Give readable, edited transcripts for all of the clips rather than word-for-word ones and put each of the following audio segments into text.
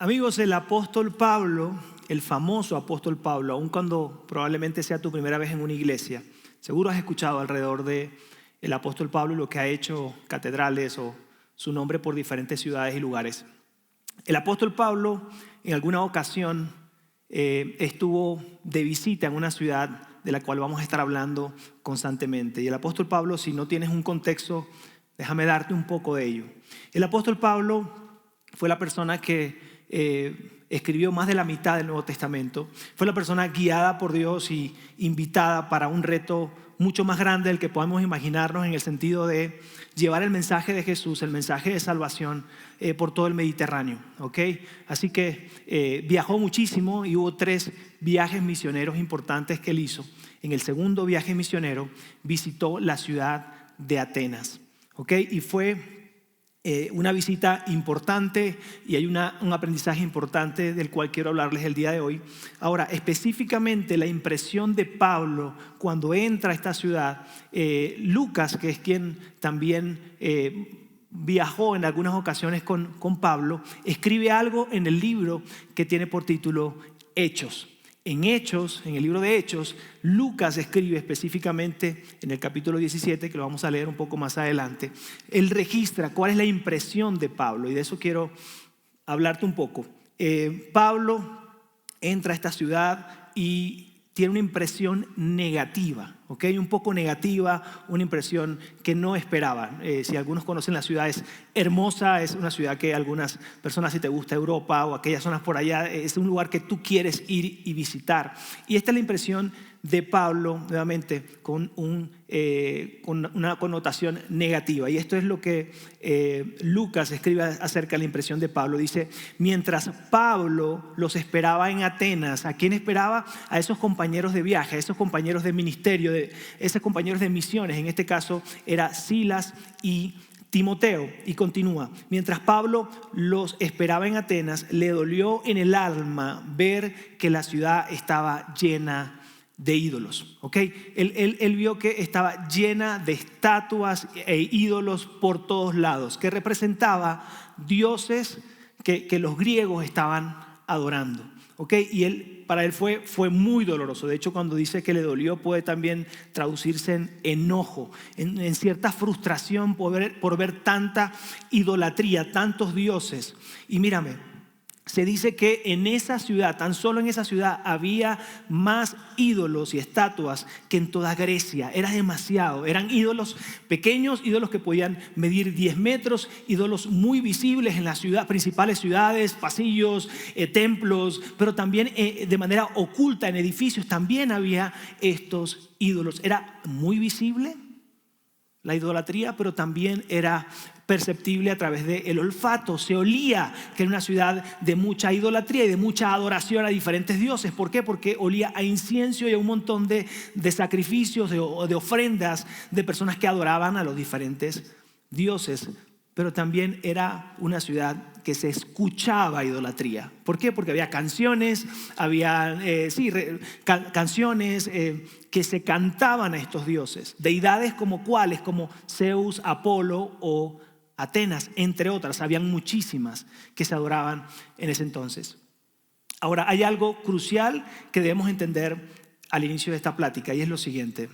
Amigos, el apóstol Pablo, el famoso apóstol Pablo, aun cuando probablemente sea tu primera vez en una iglesia, seguro has escuchado alrededor de el apóstol Pablo y lo que ha hecho catedrales o su nombre por diferentes ciudades y lugares. El apóstol Pablo en alguna ocasión estuvo de visita en una ciudad de la cual vamos a estar hablando constantemente. Y el apóstol Pablo, si no tienes un contexto, déjame darte un poco de ello. El apóstol Pablo fue la persona que escribió más de la mitad del Nuevo Testamento. Fue la persona guiada por Dios y invitada para un reto mucho más grande del que podemos imaginarnos, en el sentido de llevar el mensaje de Jesús, el mensaje de salvación por todo el Mediterráneo, ¿ok? Así que viajó muchísimo y hubo 3 viajes misioneros importantes que él hizo. En el segundo viaje misionero visitó la ciudad de Atenas, ¿ok? Y fue una visita importante y hay un aprendizaje importante del cual quiero hablarles el día de hoy. Ahora, específicamente la impresión de Pablo cuando entra a esta ciudad, Lucas, que es quien también viajó en algunas ocasiones con Pablo, escribe algo en el libro que tiene por título Hechos. En Hechos, en el libro de Hechos, Lucas escribe específicamente en el capítulo 17, que lo vamos a leer un poco más adelante. Él registra cuál es la impresión de Pablo y de eso quiero hablarte un poco. Pablo entra a esta ciudad y tiene una impresión negativa, ¿ok? Un poco negativa, una impresión que no esperaban. Si algunos conocen la ciudad, es hermosa, es una ciudad que algunas personas, si te gusta Europa o aquellas zonas por allá, es un lugar que tú quieres ir y visitar. Y esta es la impresión de Pablo, nuevamente, con una connotación negativa. Y esto es lo que Lucas escribe acerca de la impresión de Pablo. Dice: mientras Pablo los esperaba en Atenas. ¿A quién esperaba? A esos compañeros de viaje, a esos compañeros de ministerio, esos compañeros de misiones. En este caso era Silas y Timoteo. Y continúa: mientras Pablo los esperaba en Atenas, le dolió en el alma ver que la ciudad estaba llena de ídolos, ¿ok? Él vio que estaba llena de estatuas e ídolos por todos lados, que representaba dioses que los griegos estaban adorando, ¿ok? Y para él fue muy doloroso. De hecho, cuando dice que le dolió, puede también traducirse en enojo, en cierta frustración por ver tanta idolatría, tantos dioses. Y mírame, se dice que en esa ciudad, tan solo en esa ciudad, había más ídolos y estatuas que en toda Grecia. Era demasiado. Eran ídolos pequeños, ídolos que podían medir 10 metros, ídolos muy visibles en las principales ciudades, pasillos, templos, pero también de manera oculta en edificios también había estos ídolos. Era muy visible la idolatría, pero también era perceptible a través del olfato. Se olía que era una ciudad de mucha idolatría y de mucha adoración a diferentes dioses. ¿Por qué? Porque olía a incienso y a un montón de sacrificios, de ofrendas de personas que adoraban a los diferentes dioses. Pero también era una ciudad que se escuchaba idolatría. ¿Por qué? Porque había canciones, canciones que se cantaban a estos dioses. Deidades como cuáles, como Zeus, Apolo o Atenas, entre otras. Habían muchísimas que se adoraban en ese entonces. Ahora, hay algo crucial que debemos entender al inicio de esta plática, y es lo siguiente.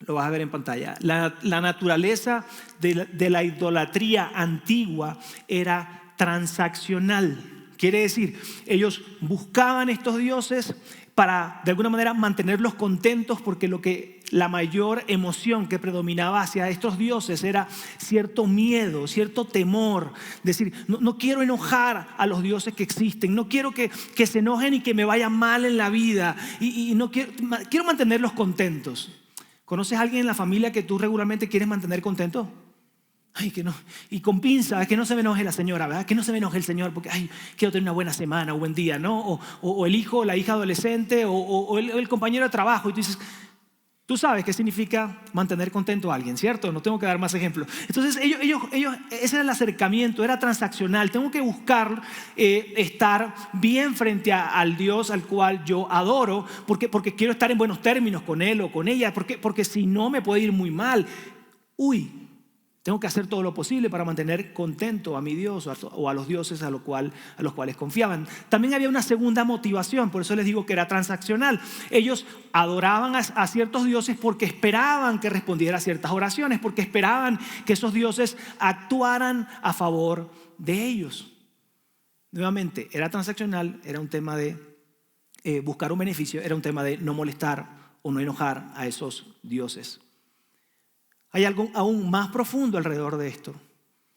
Lo vas a ver en pantalla. La naturaleza de la idolatría antigua era transaccional. Quiere decir, ellos buscaban estos dioses para de alguna manera mantenerlos contentos, porque la mayor emoción que predominaba hacia estos dioses era cierto miedo, cierto temor. Decir, no quiero enojar a los dioses que existen, no quiero que se enojen y que me vaya mal en la vida, y no quiero mantenerlos contentos. ¿Conoces a alguien en la familia que tú regularmente quieres mantener contento? Ay, que no. Y con pinza, que no se me enoje la señora, ¿verdad? Que no se me enoje el señor, porque quiero tener una buena semana, un buen día, ¿no? O el hijo, la hija adolescente, o el compañero de trabajo. Y tú dices, tú sabes qué significa mantener contento a alguien, ¿cierto? No tengo que dar más ejemplos. Entonces ellos, ese era el acercamiento, era transaccional. Tengo que buscar estar bien frente al Dios al cual yo adoro, porque quiero estar en buenos términos con él o con ella, porque si no me puede ir muy mal. Uy, Tengo que hacer todo lo posible para mantener contento a mi Dios o a los dioses a los cuales confiaban. También había una segunda motivación, por eso les digo que era transaccional. Ellos adoraban a ciertos dioses porque esperaban que respondiera a ciertas oraciones, porque esperaban que esos dioses actuaran a favor de ellos. Nuevamente, era transaccional, era un tema de buscar un beneficio, era un tema de no molestar o no enojar a esos dioses. Hay algo aún más profundo alrededor de esto.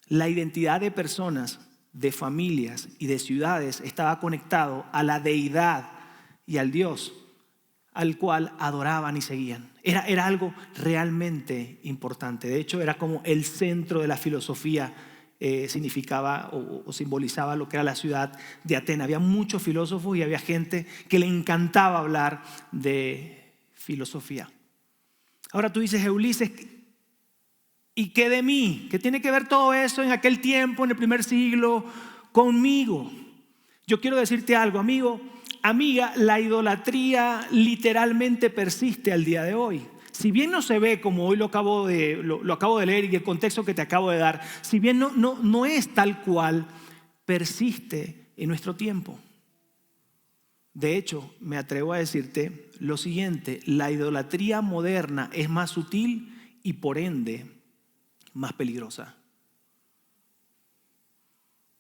La identidad de personas, de familias y de ciudades estaba conectado a la deidad y al Dios al cual adoraban y seguían. Era algo realmente importante. De hecho, era como el centro de la filosofía. Significaba o simbolizaba lo que era la ciudad de Atenas. Había muchos filósofos y había gente que le encantaba hablar de filosofía. Ahora tú dices, Ulises, ¿y qué de mí? ¿Qué tiene que ver todo eso en aquel tiempo, en el primer siglo, conmigo? Yo quiero decirte algo, amigo, amiga, la idolatría literalmente persiste al día de hoy. Si bien no se ve como hoy lo acabo de leer y el contexto que te acabo de dar, si bien no es tal cual, persiste en nuestro tiempo. De hecho, me atrevo a decirte lo siguiente, la idolatría moderna es más sutil y por ende más peligrosa.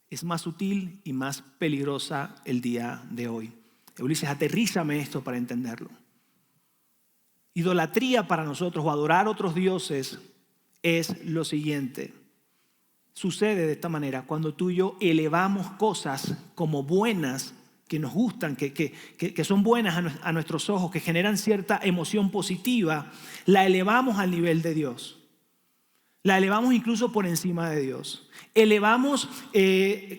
Es más sutil y más peligrosa el día de hoy. Ulises, aterrízame esto para entenderlo. Idolatría para nosotros o adorar a otros dioses es lo siguiente. Sucede de esta manera cuando tú y yo elevamos cosas como buenas, que nos gustan, que son buenas a nuestros ojos, que generan cierta emoción positiva, la elevamos al nivel de Dios. La elevamos incluso por encima de Dios. Elevamos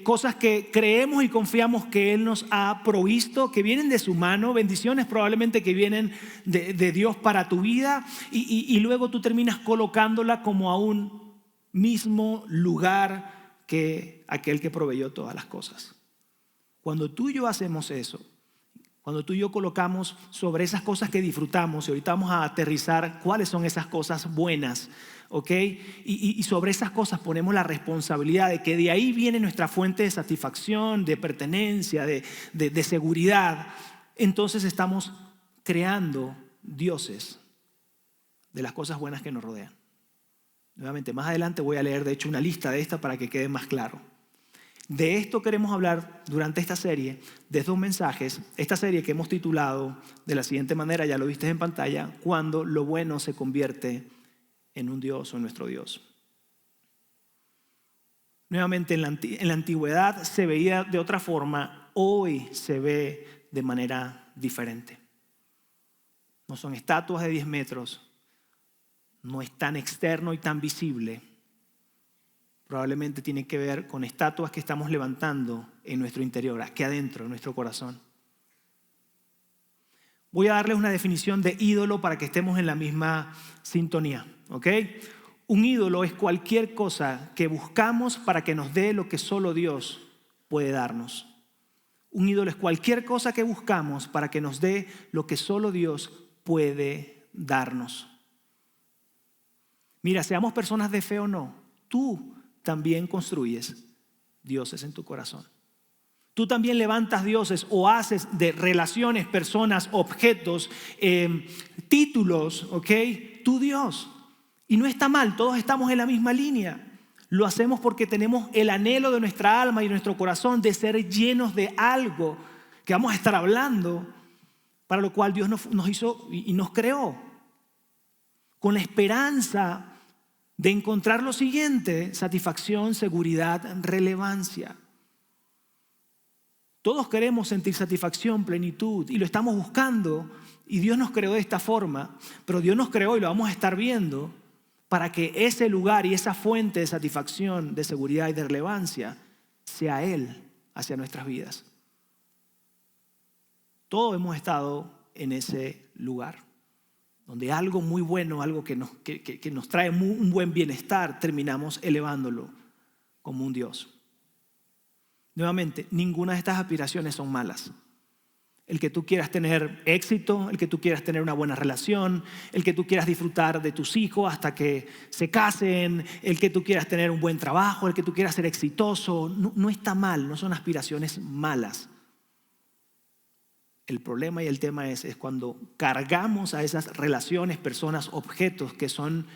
cosas que creemos y confiamos que Él nos ha provisto, que vienen de su mano, bendiciones probablemente que vienen de Dios para tu vida, y luego tú terminas colocándola como a un mismo lugar que aquel que proveyó todas las cosas. Cuando tú y yo hacemos eso, cuando tú y yo colocamos sobre esas cosas que disfrutamos, y ahorita vamos a aterrizar cuáles son esas cosas buenas, ¿ok? Y sobre esas cosas ponemos la responsabilidad de que de ahí viene nuestra fuente de satisfacción, de pertenencia, de seguridad. Entonces estamos creando dioses de las cosas buenas que nos rodean. Nuevamente, más adelante voy a leer de hecho una lista de estas para que quede más claro. De esto queremos hablar durante esta serie, de estos mensajes, esta serie que hemos titulado de la siguiente manera, ya lo viste en pantalla, cuando lo bueno se convierte en un Dios o en nuestro Dios. Nuevamente, en la antigüedad se veía de otra forma, hoy se ve de manera diferente. No son estatuas de 10 metros, no es tan externo y tan visible. Probablemente tiene que ver con estatuas que estamos levantando en nuestro interior, aquí adentro, en nuestro corazón. Voy a darles una definición de ídolo para que estemos en la misma sintonía, ¿ok? Un ídolo es cualquier cosa que buscamos para que nos dé lo que solo Dios puede darnos. Un ídolo es cualquier cosa que buscamos para que nos dé lo que solo Dios puede darnos. Mira, seamos personas de fe o no, tú también construyes dioses en tu corazón. Tú también levantas dioses o haces de relaciones, personas, objetos, títulos, ¿ok? Tu Dios. Y no está mal, todos estamos en la misma línea. Lo hacemos porque tenemos el anhelo de nuestra alma y nuestro corazón de ser llenos de algo que vamos a estar hablando, para lo cual Dios nos hizo y nos creó. Con la esperanza de encontrar lo siguiente: satisfacción, seguridad, relevancia. Todos queremos sentir satisfacción, plenitud, y lo estamos buscando, y Dios nos creó de esta forma, pero Dios nos creó y lo vamos a estar viendo para que ese lugar y esa fuente de satisfacción, de seguridad y de relevancia sea Él hacia nuestras vidas. Todos hemos estado en ese lugar, donde algo muy bueno, algo que nos trae un buen bienestar, terminamos elevándolo como un Dios. Nuevamente, ninguna de estas aspiraciones son malas. el que tú quieras tener éxito, el que tú quieras tener una buena relación, el que tú quieras disfrutar de tus hijos hasta que se casen, el que tú quieras tener un buen trabajo, el que tú quieras ser exitoso. No está mal, no son aspiraciones malas. El problema y el tema es cuando cargamos a esas relaciones, personas, objetos que son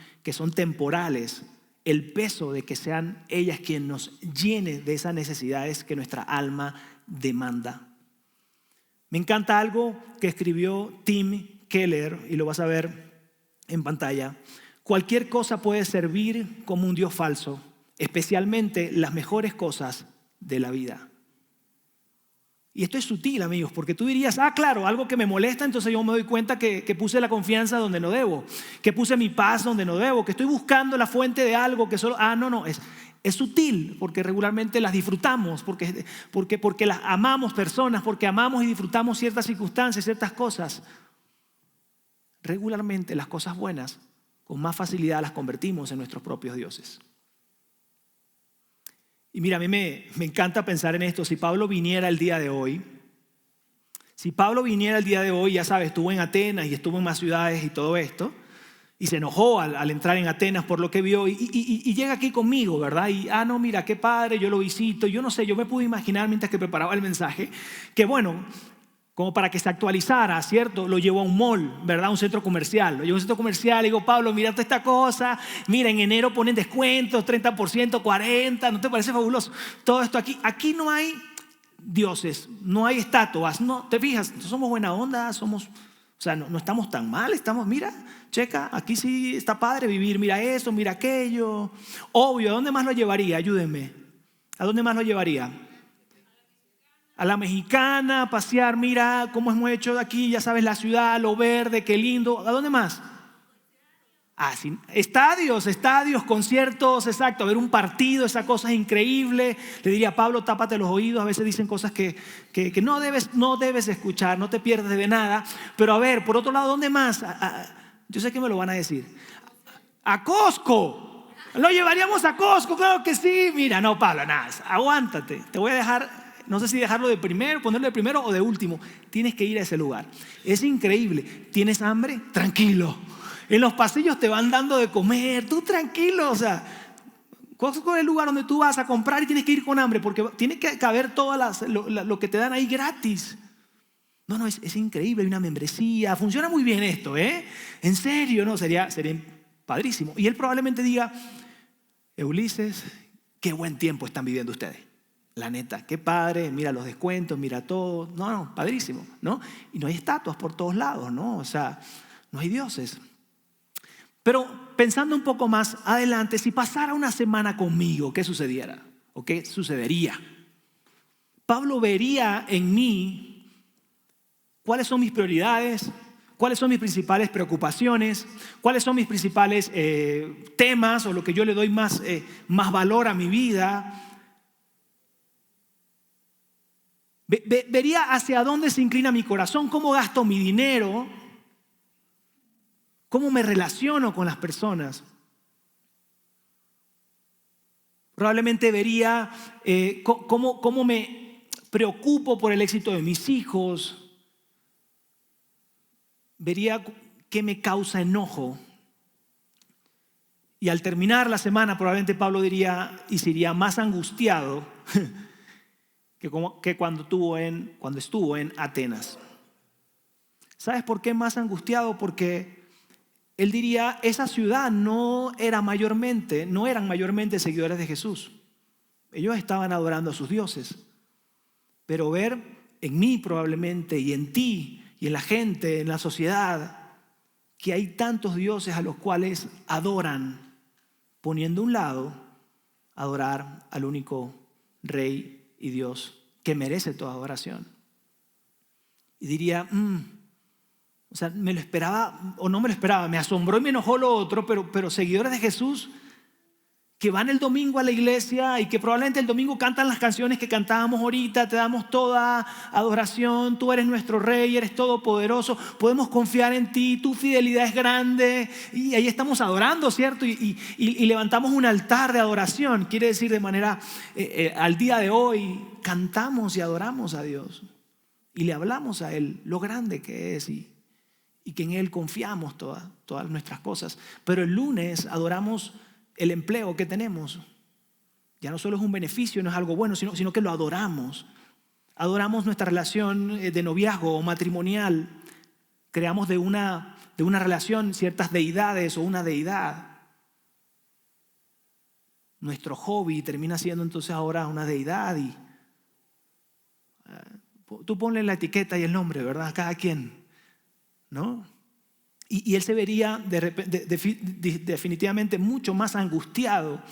temporales, el peso de que sean ellas quien nos llene de esas necesidades que nuestra alma demanda. Me encanta algo que escribió Tim Keller, y lo vas a ver en pantalla. Cualquier cosa puede servir como un Dios falso, especialmente las mejores cosas de la vida. Y esto es sutil, amigos, porque tú dirías, claro, algo que me molesta, entonces yo me doy cuenta que puse la confianza donde no debo, que puse mi paz donde no debo, que estoy buscando la fuente de algo que solo, no, es sutil, porque regularmente las disfrutamos, porque las amamos personas, porque amamos y disfrutamos ciertas circunstancias, ciertas cosas. Regularmente las cosas buenas, con más facilidad las convertimos en nuestros propios dioses. Y mira, a mí me encanta pensar en esto. Si Pablo viniera el día de hoy, ya sabes, estuvo en Atenas y estuvo en más ciudades y todo esto, y se enojó al entrar en Atenas por lo que vio y llega aquí conmigo, ¿verdad? Y, no, mira, qué padre, yo lo visito. Yo no sé, yo me pude imaginar mientras que preparaba el mensaje, que bueno, como para que se actualizara, ¿cierto? Lo llevó a un mall, ¿verdad? A un centro comercial. Lo llevó a un centro comercial y digo, Pablo, mira toda esta cosa. Mira, en enero ponen descuentos, 30%, 40%. ¿No te parece fabuloso? Todo esto aquí. Aquí no hay dioses, no hay estatuas. No, ¿te fijas? Somos buena onda, no estamos tan mal. Mira, checa, aquí sí está padre vivir. Mira eso, mira aquello. Obvio, ¿a dónde más lo llevaría? Ayúdenme. ¿A dónde más lo llevaría? A la Mexicana, pasear, mira cómo hemos hecho de aquí, ya sabes, la ciudad, lo verde, qué lindo. ¿A dónde más? Sí. Estadios, conciertos, exacto, a ver un partido, esa cosa es increíble. Le diría a Pablo, tápate los oídos, a veces dicen cosas que no debes escuchar, no te pierdes de nada. Pero a ver, por otro lado, ¿dónde más? Yo sé que me lo van a decir. A Costco. Lo llevaríamos a Costco, claro que sí. Mira, no, Pablo, nada, aguántate, te voy a dejar. No sé si dejarlo de primero, ponerlo de primero o de último. Tienes que ir a ese lugar. Es increíble. ¿Tienes hambre? Tranquilo. En los pasillos te van dando de comer. Tú tranquilo. ¿Cuál es el lugar donde tú vas a comprar y tienes que ir con hambre? Porque tiene que caber todo lo que te dan ahí gratis. No, es increíble. Hay una membresía. Funciona muy bien esto, ¿eh? En serio, ¿no? Sería padrísimo. Y él probablemente diga, Ulises, qué buen tiempo están viviendo ustedes. La neta, qué padre, mira los descuentos, mira todo. No, padrísimo, ¿no? Y no hay estatuas por todos lados, ¿no? No hay dioses. Pero pensando un poco más adelante, si pasara una semana conmigo, ¿qué sucediera? ¿O qué sucedería? Pablo vería en mí cuáles son mis prioridades, cuáles son mis principales preocupaciones, cuáles son mis principales temas o lo que yo le doy más valor a mi vida. Vería hacia dónde se inclina mi corazón, cómo gasto mi dinero, cómo me relaciono con las personas. Probablemente vería cómo me preocupo por el éxito de mis hijos. Vería qué me causa enojo. Y al terminar la semana probablemente Pablo diría y sería más angustiado que cuando estuvo en Atenas. ¿Sabes por qué más angustiado? Porque él diría, esa ciudad no eran mayormente seguidores de Jesús. Ellos estaban adorando a sus dioses. Pero ver en mí probablemente y en ti y en la gente, en la sociedad, que hay tantos dioses a los cuales adoran, poniendo a un lado adorar al único Rey y Dios que merece toda adoración. Y diría, me lo esperaba o no me lo esperaba, me asombró y me enojó lo otro, pero seguidores de Jesús que van el domingo a la iglesia y que probablemente el domingo cantan las canciones que cantábamos ahorita, te damos toda adoración, tú eres nuestro Rey, eres todopoderoso, podemos confiar en ti, tu fidelidad es grande, y ahí estamos adorando, ¿cierto? Y levantamos un altar de adoración, quiere decir de manera, al día de hoy, cantamos y adoramos a Dios. y le hablamos a Él lo grande que es y que en Él confiamos todas nuestras cosas. Pero el lunes adoramos el empleo que tenemos. Ya no solo es un beneficio, no es algo bueno, sino que lo adoramos. Adoramos nuestra relación de noviazgo o matrimonial. Creamos de una relación ciertas deidades o una deidad. Nuestro hobby termina siendo entonces ahora una deidad y tú ponle la etiqueta y el nombre, ¿verdad? A cada quien, ¿no? Y él se vería definitivamente mucho más angustiado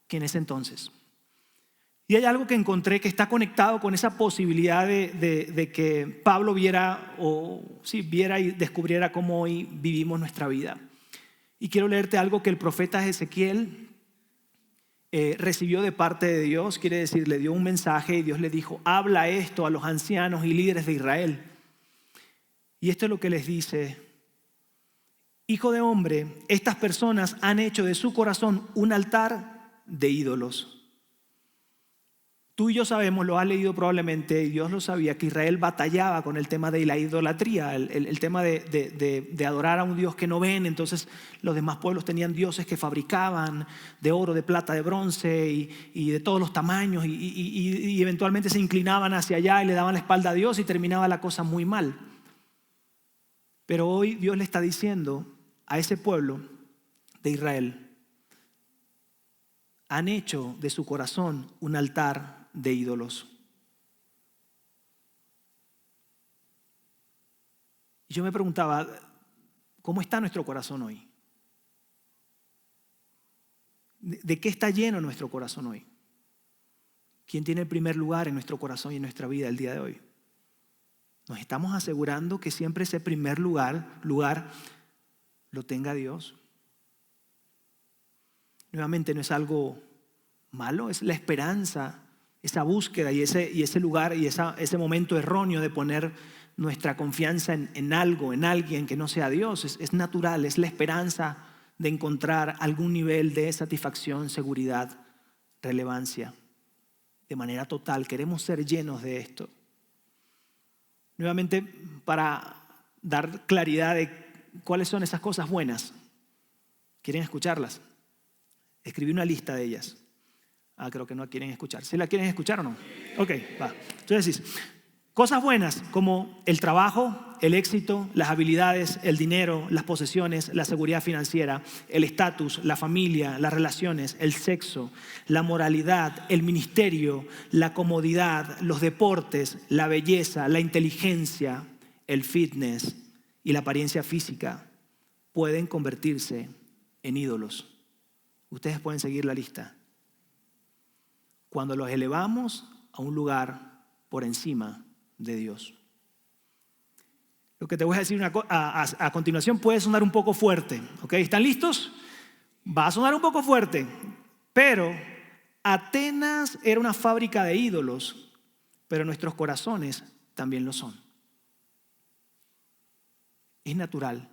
que en ese entonces. Y hay algo que encontré que está conectado con esa posibilidad de que Pablo viera y descubriera cómo hoy vivimos nuestra vida. Y quiero leerte algo que el profeta Ezequiel recibió de parte de Dios. Quiere decir, le dio un mensaje y Dios le dijo: habla esto a los ancianos y líderes de Israel. Y esto es lo que les dice: hijo de hombre, estas personas han hecho de su corazón un altar de ídolos. Tú y yo sabemos, lo has leído probablemente, y Dios lo sabía, que Israel batallaba con el tema de la idolatría, el tema de adorar a un Dios que no ven. Entonces los demás pueblos tenían dioses que fabricaban de oro, de plata, de bronce y de todos los tamaños y eventualmente se inclinaban hacia allá y le daban la espalda a Dios y terminaba la cosa muy mal. Pero hoy Dios le está diciendo a ese pueblo de Israel: han hecho de su corazón un altar de ídolos. Y yo me preguntaba, ¿cómo está nuestro corazón hoy? ¿De qué está lleno nuestro corazón hoy? ¿Quién tiene el primer lugar en nuestro corazón y en nuestra vida el día de hoy? ¿Nos estamos asegurando que siempre ese primer lugar lo tenga Dios? Nuevamente, no es algo malo, es la esperanza, esa búsqueda y ese lugar y ese momento erróneo de poner nuestra confianza en algo, en alguien que no sea Dios. Es natural, es la esperanza de encontrar algún nivel de satisfacción, seguridad, relevancia. De manera total, queremos ser llenos de esto. Nuevamente, para dar claridad de cuáles son esas cosas buenas, ¿quieren escucharlas? Escribí una lista de ellas. Creo que no quieren escuchar. ¿Sí la quieren escuchar o no? Ok, va. Entonces decís, cosas buenas como el trabajo, el éxito, las habilidades, el dinero, las posesiones, la seguridad financiera, el estatus, la familia, las relaciones, el sexo, la moralidad, el ministerio, la comodidad, los deportes, la belleza, la inteligencia, el fitness y la apariencia física pueden convertirse en ídolos. Ustedes pueden seguir la lista. Cuando los elevamos a un lugar por encima de Dios. Lo que te voy a decir a continuación puede sonar un poco fuerte, ¿ok? ¿Están listos? Va a sonar un poco fuerte, pero Atenas era una fábrica de ídolos, pero nuestros corazones también lo son. Es natural.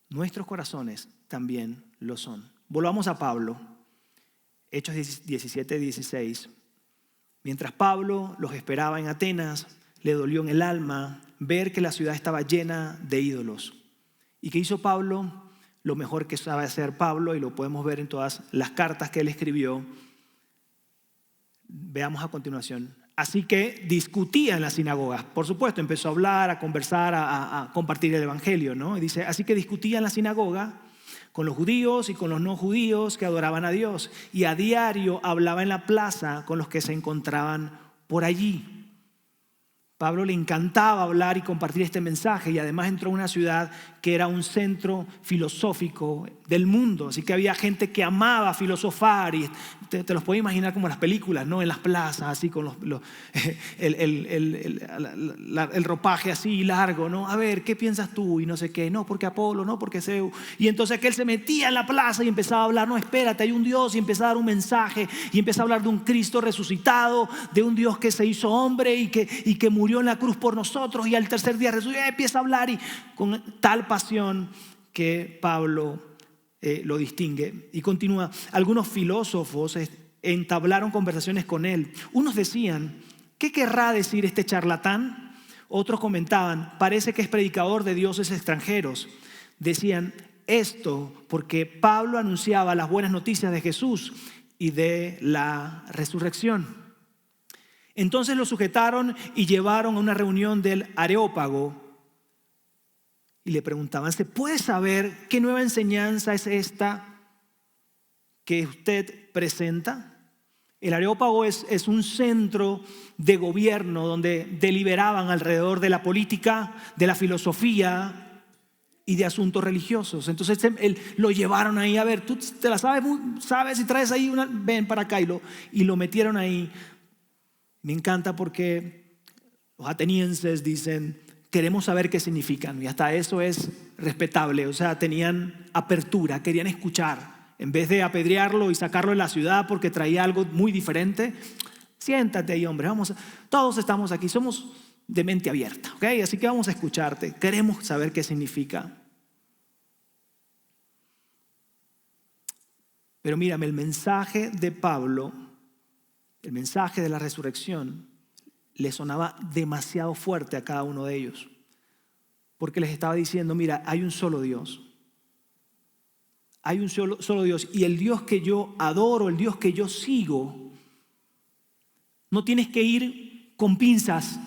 Nuestros corazones también lo son. Volvamos a Pablo. Hechos 17:16. Mientras Pablo los esperaba en Atenas, le dolió en el alma ver que la ciudad estaba llena de ídolos. ¿Y qué hizo Pablo? Lo mejor que sabe hacer Pablo, y lo podemos ver en todas las cartas que él escribió. Veamos a continuación. Así que discutía en las sinagogas. Por supuesto, empezó a hablar, a conversar, a compartir el evangelio, ¿no? Y dice, así que discutía en la sinagoga con los judíos y con los no judíos que adoraban a Dios. Y a diario hablaba en la plaza con los que se encontraban por allí. Pablo le encantaba hablar y compartir este mensaje, y además entró a una ciudad que era un centro filosófico del mundo. Así que había gente que amaba filosofar, y te los puedes imaginar como las películas, ¿no? En las plazas, así con el ropaje así largo, ¿no? A ver, ¿qué piensas tú? Y no sé qué, no, porque Apolo, no, porque Zeus. Y entonces aquel se metía en la plaza y empezaba a hablar, no, espérate, hay un Dios, y empezaba a dar un mensaje, y empezaba a hablar de un Cristo resucitado, de un Dios que se hizo hombre y que murió en la cruz por nosotros, y al tercer día resucitó. Empieza a hablar y con tal pasión que Pablo lo distingue. Y continúa, algunos filósofos entablaron conversaciones con él. Unos decían ¿qué querrá decir este charlatán? Otros comentaban, parece que es predicador de dioses extranjeros. Decían esto porque Pablo anunciaba las buenas noticias de Jesús y de la resurrección. Entonces lo sujetaron y llevaron a una reunión del Areópago y le preguntaban, ¿se puede saber qué nueva enseñanza es esta que usted presenta? El Areópago es un centro de gobierno donde deliberaban alrededor de la política, de la filosofía y de asuntos religiosos. Entonces lo llevaron ahí, a ver, tú te la sabes y traes ahí una, ven para acá, y lo metieron ahí. Me encanta porque los atenienses dicen, queremos saber qué significan, y hasta eso es respetable. O sea, tenían apertura, querían escuchar. En vez de apedrearlo y sacarlo de la ciudad porque traía algo muy diferente, siéntate ahí, hombre, todos estamos aquí, somos de mente abierta, ¿ok? Así que vamos a escucharte, queremos saber qué significa. Pero mírame, el mensaje de Pablo, el mensaje de la resurrección, le sonaba demasiado fuerte a cada uno de ellos, porque les estaba diciendo, mira, hay un solo Dios. Hay un solo Dios, y el Dios que yo adoro, el Dios que yo sigo, no tienes que ir con pinzas.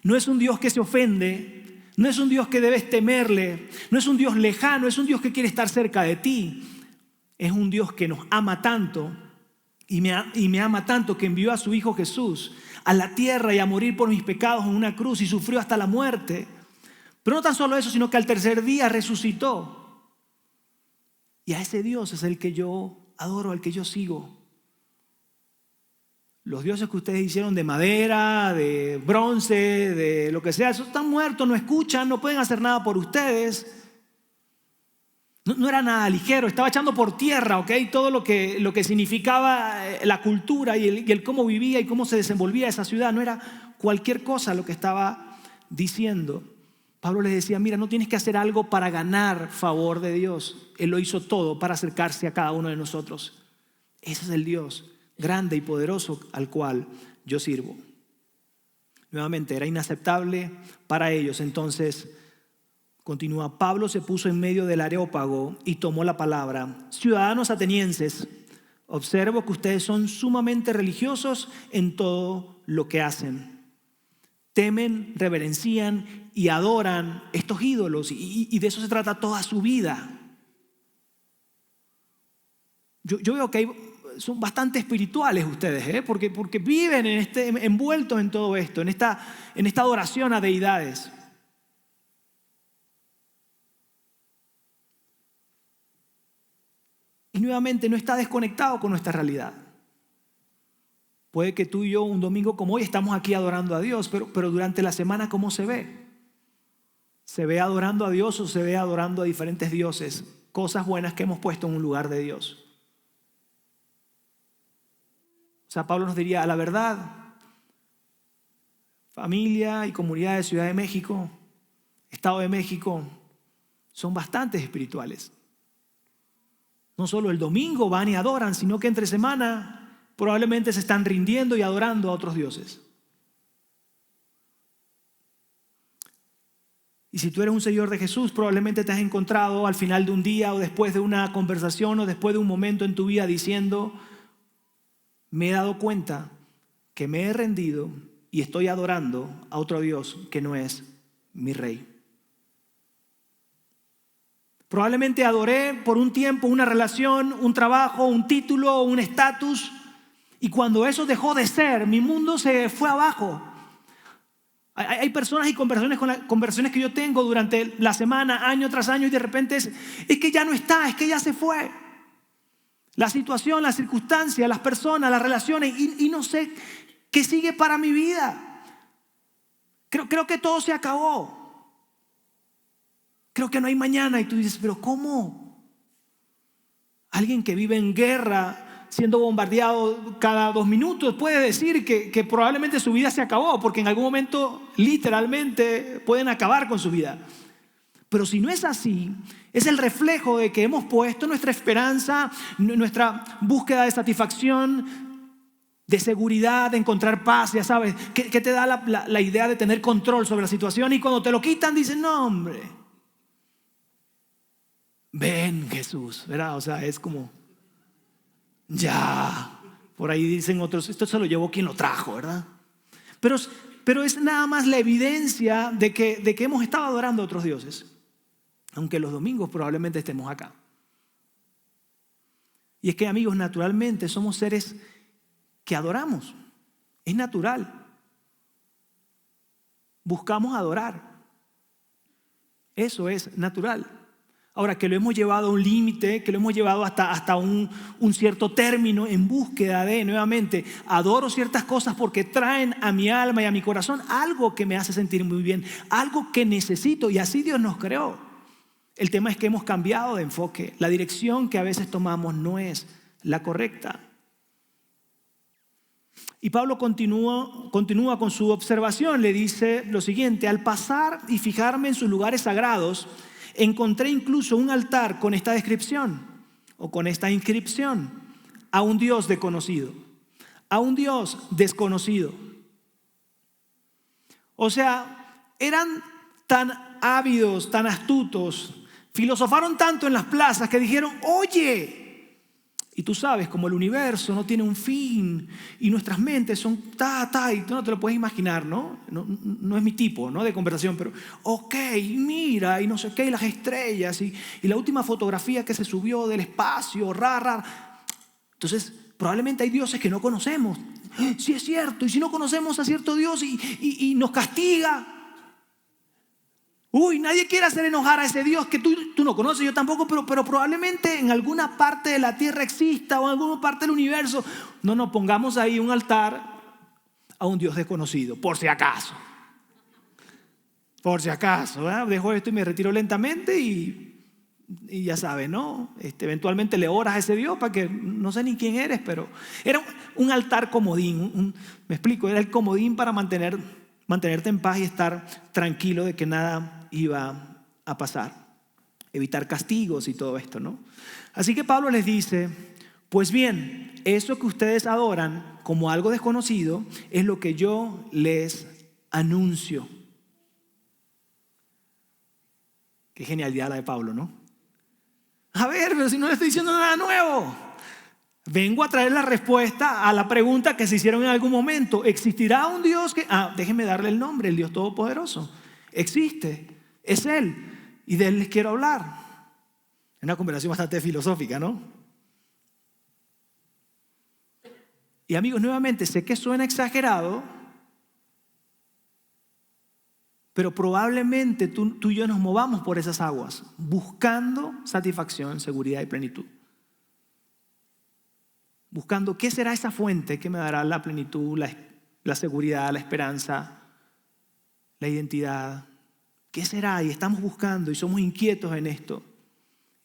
No es un Dios que se ofende, no es un Dios que debes temerle, no es un Dios lejano, es un Dios que quiere estar cerca de ti. Es un Dios que nos ama tanto y me ama tanto que envió a su Hijo Jesús a la tierra y a morir por mis pecados en una cruz y sufrió hasta la muerte. Pero no tan solo eso, sino que al tercer día resucitó. Y a ese Dios es el que yo adoro, al que yo sigo. Los dioses que ustedes hicieron de madera, de bronce, de lo que sea, esos están muertos, no escuchan, no pueden hacer nada por ustedes. No era nada ligero, estaba echando por tierra, ¿ok? Todo lo que significaba la cultura y el cómo vivía y cómo se desenvolvía esa ciudad. No era cualquier cosa lo que estaba diciendo. Pablo les decía, mira, no tienes que hacer algo para ganar favor de Dios. Él lo hizo todo para acercarse a cada uno de nosotros. Ese es el Dios grande y poderoso al cual yo sirvo. Nuevamente, era inaceptable para ellos. Entonces, continúa, Pablo se puso en medio del Areópago y tomó la palabra. Ciudadanos atenienses, observo que ustedes son sumamente religiosos en todo lo que hacen. Temen, reverencian y adoran estos ídolos y de eso se trata toda su vida. Yo veo que son bastante espirituales ustedes, porque viven envueltos en todo esto, en esta adoración a deidades. Y nuevamente no está desconectado con nuestra realidad. Puede que tú y yo un domingo como hoy estamos aquí adorando a Dios, pero durante la semana ¿cómo se ve? ¿Se ve adorando a Dios o se ve adorando a diferentes dioses? Cosas buenas que hemos puesto en un lugar de Dios. O sea, Pablo nos diría, a la verdad, familia y comunidad de Ciudad de México, Estado de México, son bastante espirituales. No solo el domingo van y adoran, sino que entre semana probablemente se están rindiendo y adorando a otros dioses. Y si tú eres un seguidor de Jesús, probablemente te has encontrado al final de un día o después de una conversación o después de un momento en tu vida diciendo, me he dado cuenta que me he rendido y estoy adorando a otro Dios que no es mi rey. Probablemente adoré por un tiempo una relación, un trabajo, un título, un estatus. Y cuando eso dejó de ser, mi mundo se fue abajo. Hay personas y conversaciones que yo tengo durante la semana, año tras año, y de repente es que ya no está, es que ya se fue. La situación, las circunstancias, las personas, las relaciones, y no sé qué sigue para mi vida. Creo que todo se acabó. Creo que no hay mañana. Y tú dices, ¿pero cómo? Alguien que vive en guerra, siendo bombardeado cada 2 minutos, puede decir que probablemente su vida se acabó, porque en algún momento literalmente pueden acabar con su vida. Pero si no es así, es el reflejo de que hemos puesto nuestra esperanza, nuestra búsqueda de satisfacción de seguridad, de encontrar paz, ya sabes, que te da la idea de tener control sobre la situación, y cuando te lo quitan dicen, no hombre, ven Jesús, ¿verdad? O sea, es como, ya, por ahí dicen otros, esto se lo llevó quien lo trajo, ¿verdad? Pero es nada más la evidencia de que hemos estado adorando a otros dioses, aunque los domingos probablemente estemos acá. Y es que, amigos, naturalmente somos seres que adoramos. Es natural. Buscamos adorar. Eso es natural. Ahora, que lo hemos llevado a un límite, que lo hemos llevado hasta un cierto término en búsqueda de, nuevamente, adoro ciertas cosas porque traen a mi alma y a mi corazón algo que me hace sentir muy bien, algo que necesito, y así Dios nos creó. El tema es que hemos cambiado de enfoque. La dirección que a veces tomamos no es la correcta. Y Pablo continúa con su observación. Le dice lo siguiente: al pasar y fijarme en sus lugares sagrados, encontré incluso un altar con esta descripción o con esta inscripción: a un Dios desconocido, a un Dios desconocido. O sea, eran tan ávidos, tan astutos, filosofaron tanto en las plazas que dijeron, oye, y tú sabes, como el universo no tiene un fin y nuestras mentes son y tú no te lo puedes imaginar, ¿no? No es mi tipo, ¿no?, de conversación, pero ok, mira, y no sé qué, y las estrellas, y la última fotografía que se subió del espacio, Entonces, probablemente hay dioses que no conocemos. Sí, es cierto, y si no conocemos a cierto Dios y nos castiga. Uy, nadie quiere hacer enojar a ese Dios que tú no conoces, yo tampoco, pero probablemente en alguna parte de la tierra exista o en alguna parte del universo. No nos pongamos ahí un altar a un Dios desconocido, por si acaso. Por si acaso, ¿verdad? Dejo esto y me retiro lentamente y ya sabes, ¿no? Eventualmente le oras a ese Dios para que no sé ni quién eres, pero era un altar comodín, me explico, era el comodín para mantenerte en paz y estar tranquilo de que nada iba a pasar, evitar castigos y todo esto, ¿no? Así que Pablo les dice, pues bien, eso que ustedes adoran como algo desconocido es lo que yo les anuncio. Qué genialidad la de Pablo, ¿no? A ver, pero si no le estoy diciendo nada nuevo. Vengo a traer la respuesta a la pregunta que se hicieron en algún momento. ¿Existirá un Dios que...? Déjenme darle el nombre, el Dios Todopoderoso. Existe, es Él, y de Él les quiero hablar. Es una conversación bastante filosófica, ¿no? Y amigos, nuevamente, sé que suena exagerado, pero probablemente tú y yo nos movamos por esas aguas, buscando satisfacción, seguridad y plenitud. Buscando qué será esa fuente que me dará la plenitud, la seguridad, la esperanza, la identidad. ¿Qué será? Y estamos buscando y somos inquietos en esto.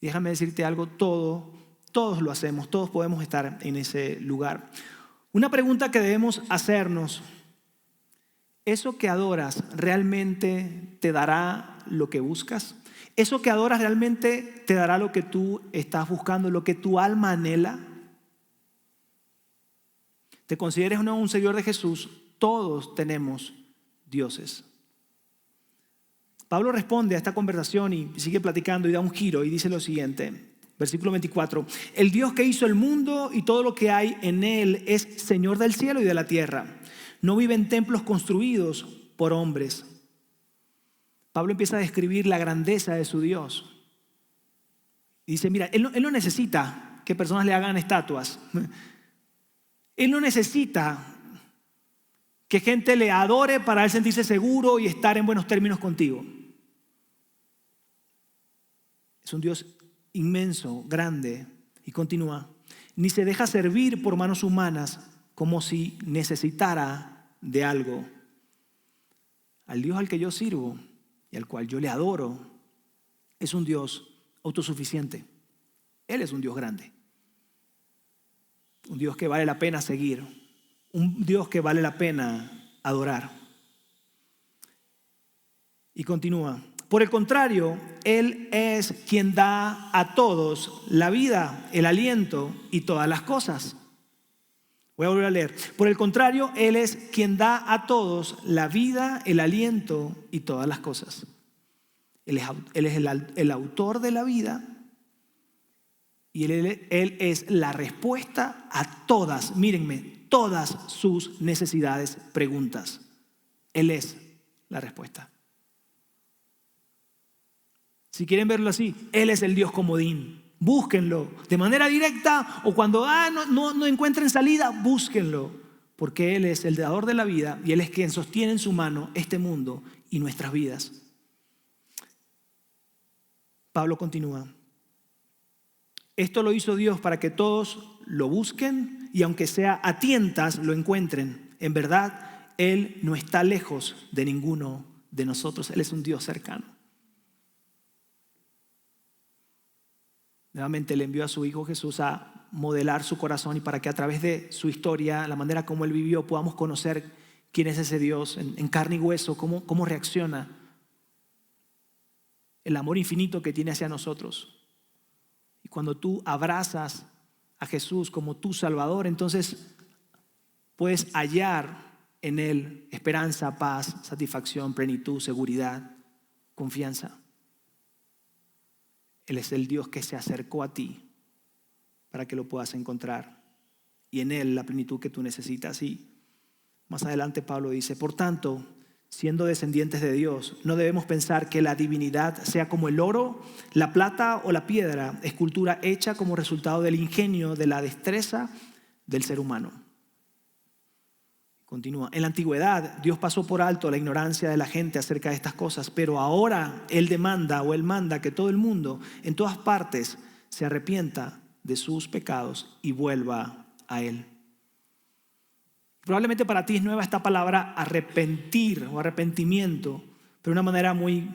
Y déjame decirte algo, todos lo hacemos, todos podemos estar en ese lugar. Una pregunta que debemos hacernos: ¿eso que adoras realmente te dará lo que buscas? ¿Eso que adoras realmente te dará lo que tú estás buscando, lo que tu alma anhela? ¿Te consideres o no un seguidor de Jesús? Todos tenemos dioses. Pablo responde a esta conversación y sigue platicando y da un giro y dice lo siguiente, versículo 24: el Dios que hizo el mundo y todo lo que hay en él es Señor del cielo y de la tierra. No vive en templos construidos por hombres. Pablo empieza a describir la grandeza de su Dios. Y dice, mira, él no necesita que personas le hagan estatuas. Él no necesita que gente le adore para él sentirse seguro y estar en buenos términos contigo. Es un Dios inmenso, grande, y continúa. Ni se deja servir por manos humanas como si necesitara de algo. Al Dios al que yo sirvo y al cual yo le adoro es un Dios autosuficiente. Él es un Dios grande. Un Dios que vale la pena seguir. Un Dios que vale la pena adorar. Y continúa. Por el contrario, Él es quien da a todos la vida, el aliento y todas las cosas. Voy a volver a leer. Por el contrario, Él es quien da a todos la vida, el aliento y todas las cosas. Él es el autor de la vida y Él es la respuesta a todas, mírenme, todas sus necesidades, preguntas. Él es la respuesta. Si quieren verlo así, Él es el Dios comodín. Búsquenlo de manera directa o cuando no encuentren salida, búsquenlo. Porque Él es el dador de la vida y Él es quien sostiene en su mano este mundo y nuestras vidas. Pablo continúa. Esto lo hizo Dios para que todos lo busquen y aunque sea a tientas lo encuentren. En verdad, Él no está lejos de ninguno de nosotros. Él es un Dios cercano. Nuevamente le envió a su Hijo Jesús a modelar su corazón y para que a través de su historia, la manera como Él vivió, podamos conocer quién es ese Dios en carne y hueso, cómo reacciona, el amor infinito que tiene hacia nosotros. Y cuando tú abrazas a Jesús como tu Salvador, entonces puedes hallar en Él esperanza, paz, satisfacción, plenitud, seguridad, confianza. Él es el Dios que se acercó a ti para que lo puedas encontrar. Y en Él la plenitud que tú necesitas. Y más adelante Pablo dice, por tanto, siendo descendientes de Dios, no debemos pensar que la divinidad sea como el oro, la plata o la piedra, escultura hecha como resultado del ingenio, de la destreza del ser humano. Continúa. En la antigüedad, Dios pasó por alto la ignorancia de la gente acerca de estas cosas, pero ahora Él manda que todo el mundo, en todas partes, se arrepienta de sus pecados y vuelva a Él. Probablemente para ti es nueva esta palabra arrepentir o arrepentimiento, pero una manera muy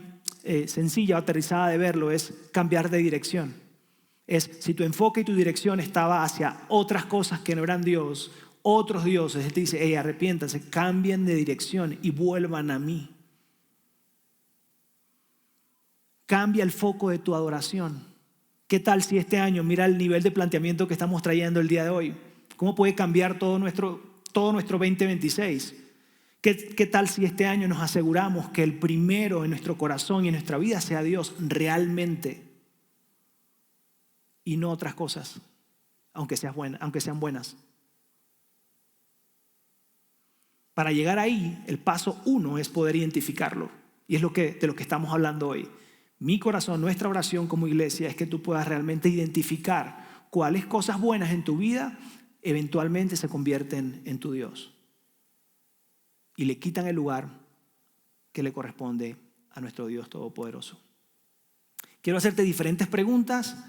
sencilla o aterrizada de verlo es cambiar de dirección. Es si tu enfoque y tu dirección estaba hacia otras cosas que no eran Dios, otros dioses, Él te dice, hey, arrepiéntanse, cambien de dirección y vuelvan a mí. Cambia el foco de tu adoración. ¿Qué tal si este año, mira el nivel de planteamiento que estamos trayendo el día de hoy? ¿Cómo puede cambiar todo nuestro 2026? ¿Qué tal si este año nos aseguramos que el primero en nuestro corazón y en nuestra vida sea Dios realmente y no otras cosas, aunque sean buenas? Para llegar ahí, el paso 1 es poder identificarlo. Y es de lo que estamos hablando hoy. Mi corazón, nuestra oración como iglesia es que tú puedas realmente identificar cuáles cosas buenas en tu vida eventualmente se convierten en tu Dios. Y le quitan el lugar que le corresponde a nuestro Dios Todopoderoso. Quiero hacerte diferentes preguntas.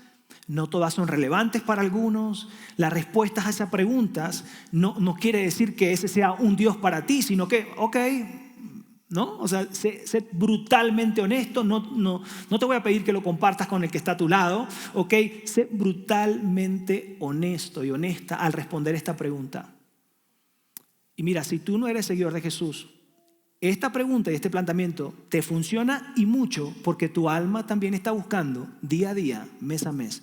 No todas son relevantes para algunos. Las respuestas a esas preguntas no quiere decir que ese sea un Dios para ti, sino que, ¿no? O sea, sé brutalmente honesto. No te voy a pedir que lo compartas con el que está a tu lado, sé brutalmente honesto y honesta al responder esta pregunta. Y mira, si tú no eres seguidor de Jesús, esta pregunta y este planteamiento te funciona y mucho porque tu alma también está buscando día a día, mes a mes,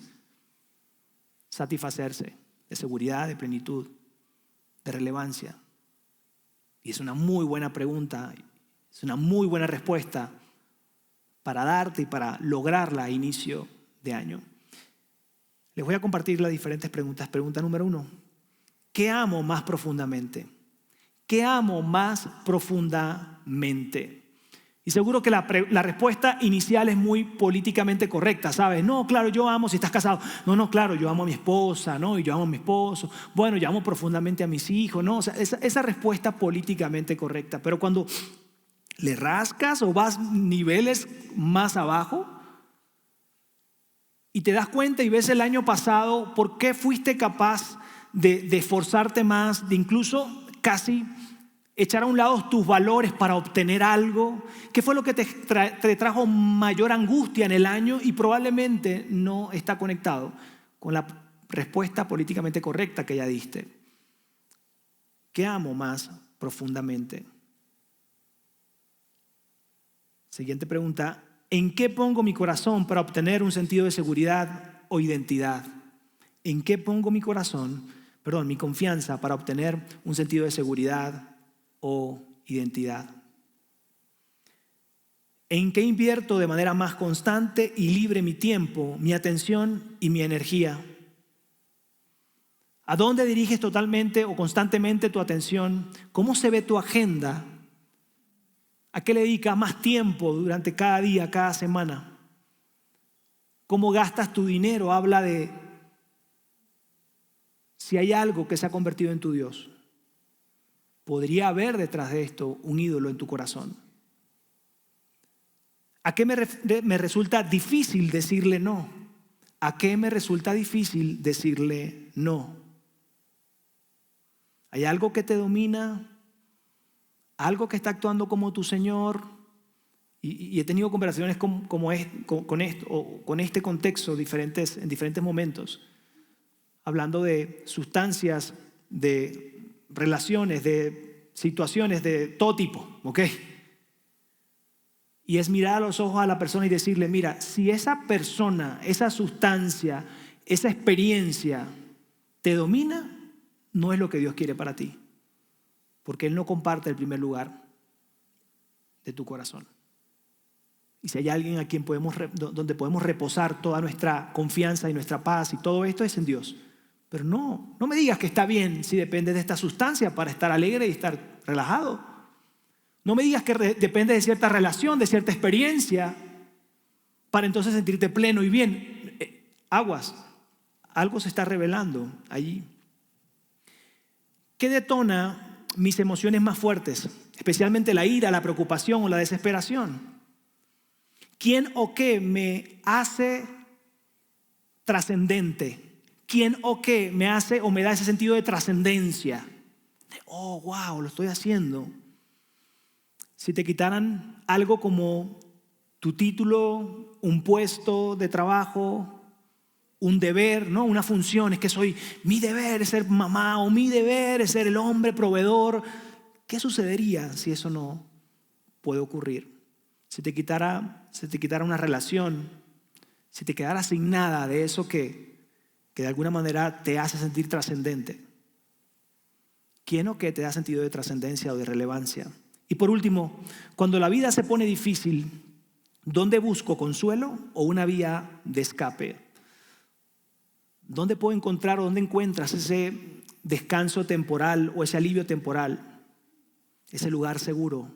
satisfacerse de seguridad, de plenitud, de relevancia. Y es una muy buena pregunta, es una muy buena respuesta para darte y para lograrla a inicio de año. Les voy a compartir las diferentes preguntas. Pregunta número 1. ¿Qué amo más profundamente? ¿Qué amo más profundamente? Y seguro que la respuesta inicial es muy políticamente correcta, ¿sabes? No, claro, yo amo si estás casado. No, claro, yo amo a mi esposa, ¿no? Y yo amo a mi esposo. Bueno, yo amo profundamente a mis hijos, ¿no? O sea, esa respuesta políticamente correcta. Pero cuando le rascas o vas niveles más abajo y te das cuenta y ves el año pasado por qué fuiste capaz de esforzarte más, de incluso casi echar a un lado tus valores para obtener algo, ¿qué fue lo que te trajo mayor angustia en el año? Y probablemente no está conectado con la respuesta políticamente correcta que ya diste. ¿Qué amo más profundamente? Siguiente pregunta. ¿En qué pongo mi corazón para obtener un sentido de seguridad o identidad? ¿En qué pongo mi corazón mi confianza para obtener un sentido de seguridad o identidad? ¿En qué invierto de manera más constante y libre mi tiempo, mi atención y mi energía? ¿A dónde diriges totalmente o constantemente tu atención? ¿Cómo se ve tu agenda? ¿A qué le dedicas más tiempo durante cada día, cada semana? ¿Cómo gastas tu dinero? Habla de si hay algo que se ha convertido en tu Dios. Podría haber detrás de esto un ídolo en tu corazón. ¿A qué me resulta difícil decirle no? ¿A qué me resulta difícil decirle no? ¿Hay algo que te domina? ¿Algo que está actuando como tu Señor? Y he tenido conversaciones con este contexto en diferentes momentos, hablando de sustancias, de relaciones, de situaciones de todo tipo, ¿ok? Y es mirar a los ojos a la persona y decirle, mira, si esa persona, esa sustancia, esa experiencia te domina, no es lo que Dios quiere para ti. Porque Él no comparte el primer lugar de tu corazón. Y si hay alguien a quien donde podemos reposar toda nuestra confianza y nuestra paz y todo esto es en Dios. Pero no me digas que está bien si depende de esta sustancia para estar alegre y estar relajado. No me digas que depende de cierta relación, de cierta experiencia, para entonces sentirte pleno y bien. Aguas, algo se está revelando allí. ¿Qué detona mis emociones más fuertes? Especialmente la ira, la preocupación o la desesperación. ¿Quién o qué me hace trascendente? ¿Quién o qué me hace o me da ese sentido de trascendencia? Oh, wow, lo estoy haciendo. Si te quitaran algo como tu título, un puesto de trabajo, un deber, ¿no? Una función, es que mi deber es ser mamá o mi deber es ser el hombre proveedor. ¿Qué sucedería si eso no puede ocurrir? Si te quitara una relación, si te quedara sin nada de eso que de alguna manera te hace sentir trascendente. ¿Quién o qué te da sentido de trascendencia o de relevancia? Y por último, cuando la vida se pone difícil, ¿dónde busco consuelo o una vía de escape? ¿Dónde puedo encontrar o dónde encuentras ese descanso temporal o ese alivio temporal? Ese lugar seguro,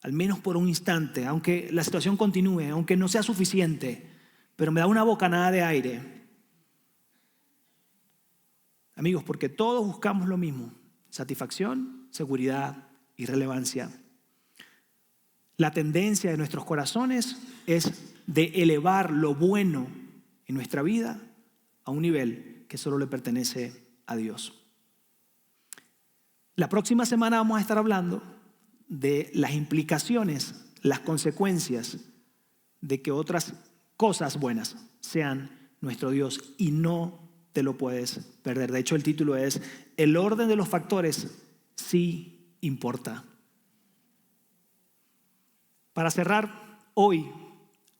al menos por un instante, aunque la situación continúe, aunque no sea suficiente, pero me da una bocanada de aire. Amigos, porque todos buscamos lo mismo: satisfacción, seguridad y relevancia. La tendencia de nuestros corazones es de elevar lo bueno en nuestra vida a un nivel que solo le pertenece a Dios. La próxima semana vamos a estar hablando de las implicaciones, las consecuencias de que otras cosas buenas sean nuestro Dios, y no te lo puedes perder. De hecho, el título es El orden de los factores sí importa. Para cerrar hoy,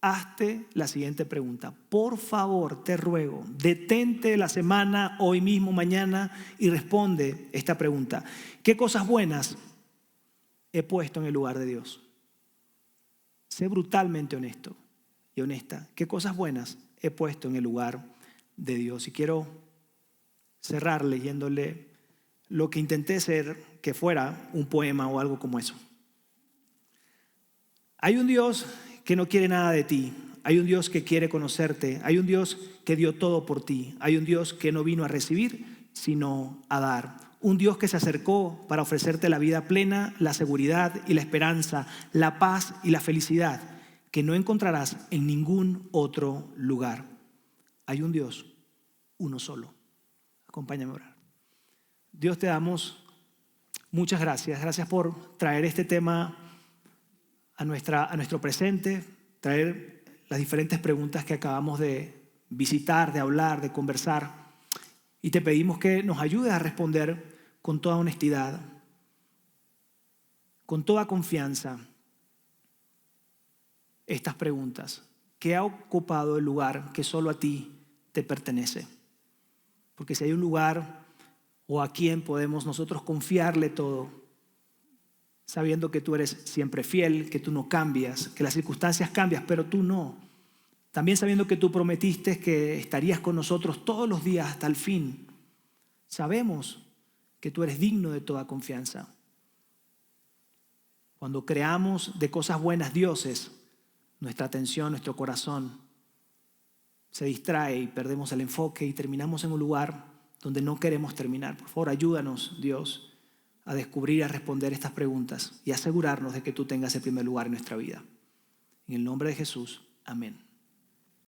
hazte la siguiente pregunta. Por favor, te ruego, detente la semana, hoy mismo, mañana, y responde esta pregunta. ¿Qué cosas buenas he puesto en el lugar de Dios? Sé brutalmente honesto y honesta. ¿Qué cosas buenas he puesto en el lugar de Dios? Y quiero cerrar leyéndole lo que intenté hacer que fuera un poema o algo como eso. Hay un Dios que no quiere nada de ti. Hay un Dios que quiere conocerte. Hay un Dios que dio todo por ti. Hay un Dios que no vino a recibir, sino a dar. Un Dios que se acercó para ofrecerte la vida plena, la seguridad y la esperanza, la paz y la felicidad que no encontrarás en ningún otro lugar. Hay un Dios, uno solo. Acompáñame a orar. Dios, te damos muchas gracias. Gracias por traer este tema a nuestro presente, traer las diferentes preguntas que acabamos de visitar, de hablar, de conversar. Y te pedimos que nos ayudes a responder con toda honestidad, con toda confianza, estas preguntas. ¿Qué ha ocupado el lugar que solo a ti te pertenece? Porque si hay un lugar o a quién podemos nosotros confiarle todo, sabiendo que tú eres siempre fiel, que tú no cambias, que las circunstancias cambian, pero tú no. También sabiendo que tú prometiste que estarías con nosotros todos los días hasta el fin. Sabemos que tú eres digno de toda confianza. Cuando creamos de cosas buenas dioses, nuestra atención, nuestro corazón se distrae y perdemos el enfoque y terminamos en un lugar donde no queremos terminar. Por favor, ayúdanos, Dios, a descubrir y a responder estas preguntas y asegurarnos de que tú tengas el primer lugar en nuestra vida. En el nombre de Jesús, amén.